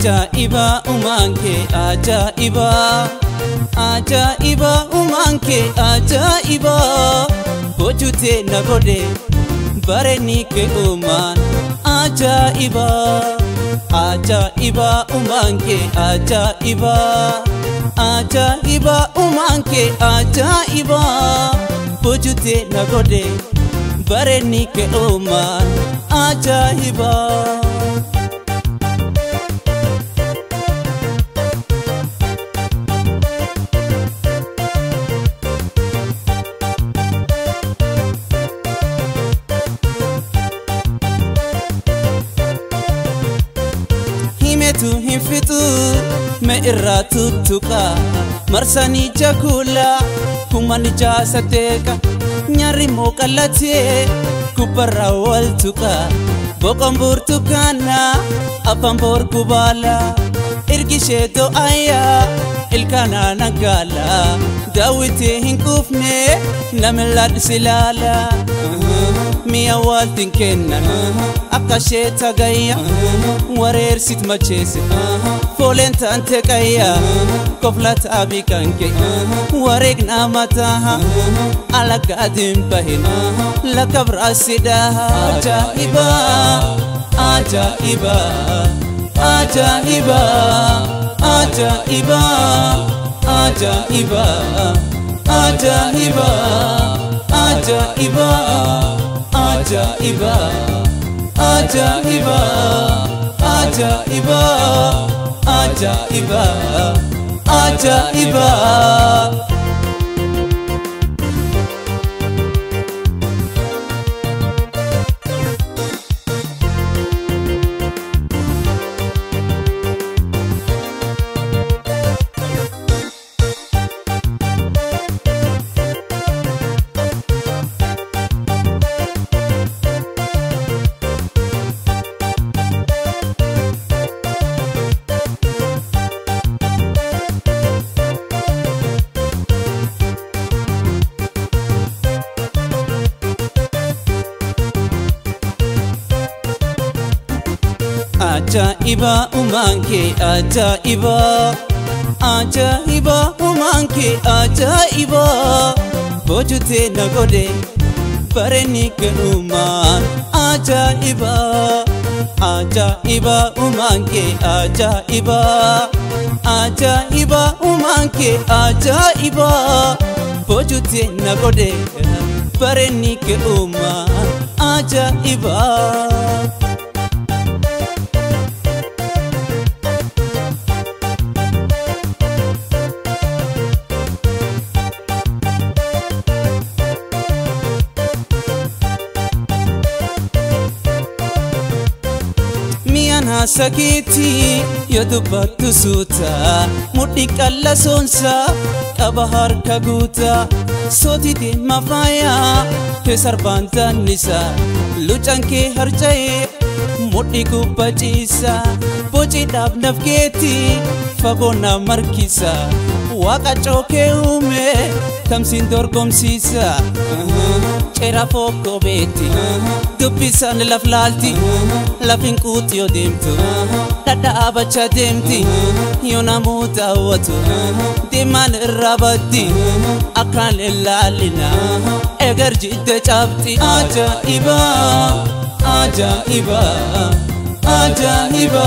ajaiba umanke ajaiba ajaiba umanke ajaiba hojute nagode bareni ke uman ajaiba ajaiba umanke ajaiba ajaiba umanke ajaiba hojute nagode bareni ke uman ajaiba himetu hinfitu me irratu tuka marsani jakula kumani jasateka nyari mokalate kubarra wal tuka bokambur tukana apambor kubala irgisheto aya ilkana nagala dawite hinkufne namlad silala miya waltin kenna akasheta gaya warer sit machese folenta ante kaya koflat abikanke wareg namataha ala gadim bahin lakabr asidaha ajaiba ajaiba ajaiba ajaiba ajaiba ajaiba ajaiba ajaiba ajaiba ajaiba ajaiba ajaiba ajaiba umanke ajaiba ajaiba umanke ajaiba hojute nagode bareni ke uman ajaiba ajaiba umanke ajaiba ajaiba umanke ajaiba hojute nagode bareni ke uman ajaiba sakiti yodubatu suta mudi kalla sonsa kabahar kaguta soti de mafaya kesar banta nisa luchanke harjaye mudi kubajisa boji dab nafketi fagona markisa waka choke ume kamsin dorgom sisa era poco beti dubisan laflalti lafin kutio demtu dada abacha demti yona muta watu diman rabati akal lalina egar jidde chabti ajaiba ajaiba ajaiba